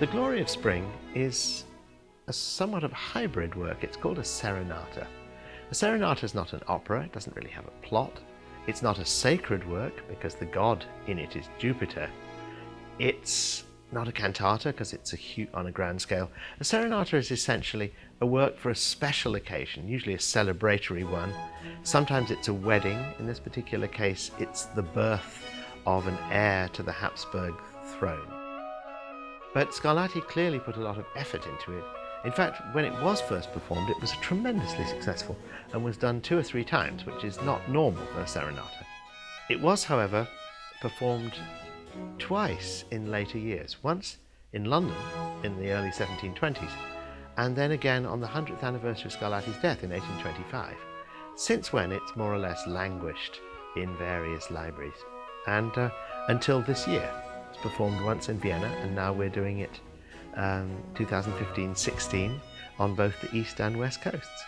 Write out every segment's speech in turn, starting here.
The Glory of Spring is a somewhat of a hybrid work. It's called a serenata. A serenata is not an opera, it doesn't really have a plot. It's not a sacred work because the god in it is Jupiter. It's not a cantata because it's on a grand scale. A serenata is essentially a work for a special occasion, usually a celebratory one. Sometimes it's a wedding. In this particular case, it's the birth of an heir to the Hapsburg throne. But Scarlatti clearly put a lot of effort into it. In fact, when it was first performed, it was tremendously successful and was done 2 or 3 times, which is not normal for a serenata. It was, however, performed twice in later years. Once in London in the early 1720s, and then again on the 100th anniversary of Scarlatti's death in 1825. Since when it's more or less languished in various libraries. And until this year. It's performed once in Vienna, and now we're doing it 2015-16 on both the east and west coasts.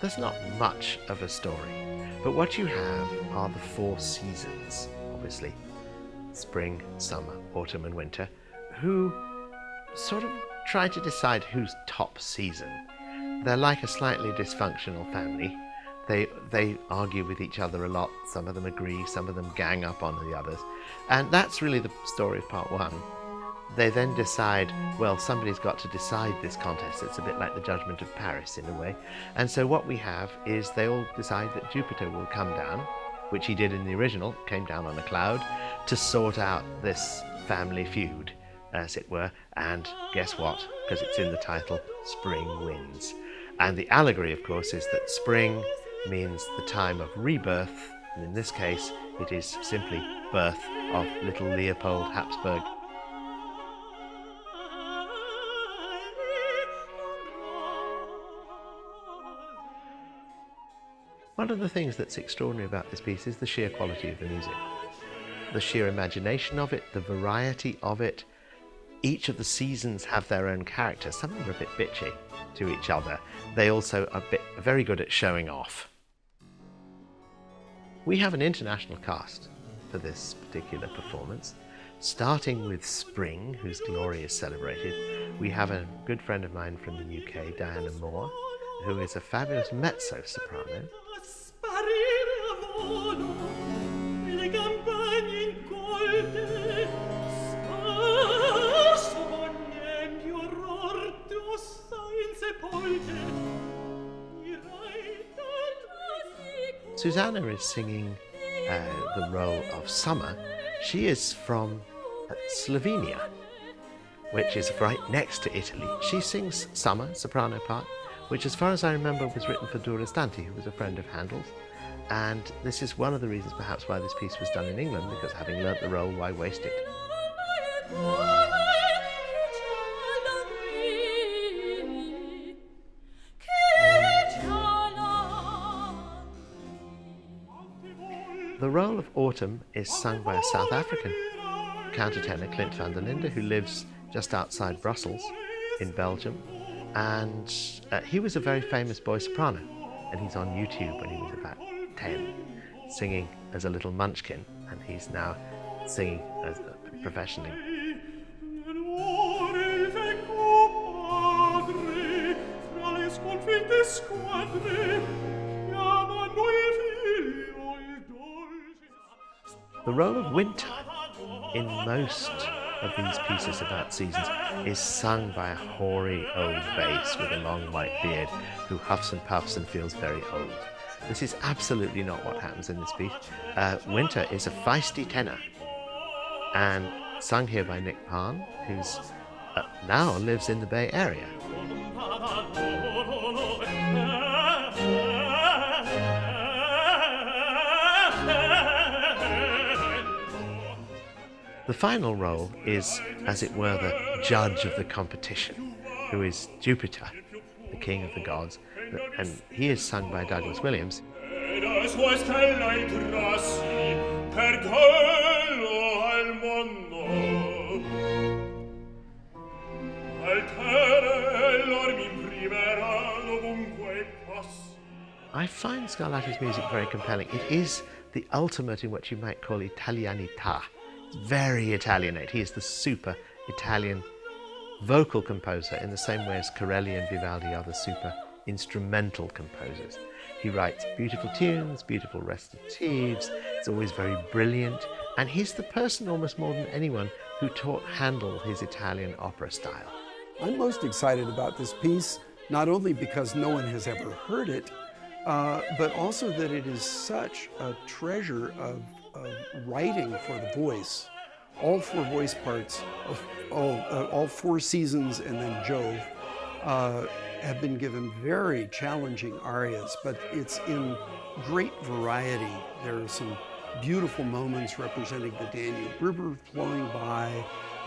There's not much of a story, but what you have are the 4 seasons, obviously, spring, summer, autumn and winter, who sort of try to decide who's top season. They're like a slightly dysfunctional family. They argue with each other a lot. Some of them agree, some of them gang up on the others. And that's really the story of part 1. They then decide, well, somebody's got to decide this contest. It's a bit like the Judgment of Paris in a way. And so what we have is they all decide that Jupiter will come down, which he did in the original, came down on a cloud, to sort out this family feud, as it were. And guess what? Because it's in the title, Spring Wins. And the allegory, of course, is that spring means the time of rebirth, and in this case, it is simply birth of little Leopold Hapsburg. One of the things that's extraordinary about this piece is the sheer quality of the music. The sheer imagination of it, the variety of it. Each of the seasons have their own character. Some of them are a bit bitchy to each other. They also are very good at showing off. We have an international cast for this particular performance. Starting with Spring, whose glory is celebrated, we have a good friend of mine from the UK, Diana Moore, who is a fabulous mezzo-soprano. Suzana is singing the role of Summer. She is from Slovenia, which is right next to Italy. She sings Summer, soprano part, which as far as I remember was written for Durastanti, who was a friend of Handel's. And this is one of the reasons perhaps why this piece was done in England, because having learnt the role, why waste it? The role of Autumn is sung by a South African countertenor, Clint van der Linde, who lives just outside Brussels in Belgium. And he was a very famous boy soprano, and he's on YouTube when he was about 10, singing as a little munchkin, and he's now singing as professionally. The role of Winter in most of these pieces about seasons is sung by a hoary old bass with a long white beard who huffs and puffs and feels very old. This is absolutely not what happens in this piece. Winter is a feisty tenor and sung here by Nick Phan, who's now lives in the Bay Area. The final role is, as it were, the judge of the competition, who is Jupiter, the king of the gods, and he is sung by Douglas Williams. I find Scarlatti's music very compelling. It is the ultimate in what you might call Italianità. It's very Italianate. He is the super Italian vocal composer in the same way as Corelli and Vivaldi are the super instrumental composers. He writes beautiful tunes, beautiful recitatives, it's always very brilliant, and he's the person almost more than anyone who taught Handel his Italian opera style. I'm most excited about this piece, not only because no one has ever heard it, but also that it is such a treasure of writing for the voice. All four voice parts, all four seasons and then Jove, have been given very challenging arias, but it's in great variety. There are some beautiful moments representing the Danube River flowing by,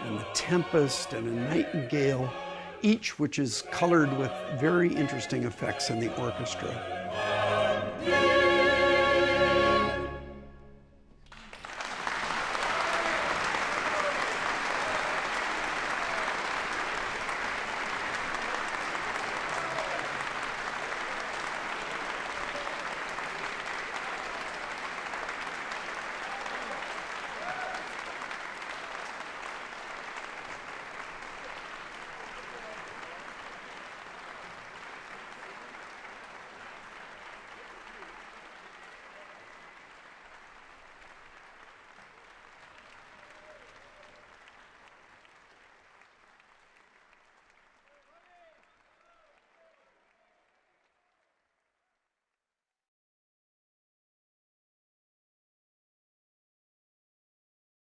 and the tempest and a nightingale, each which is colored with very interesting effects in the orchestra.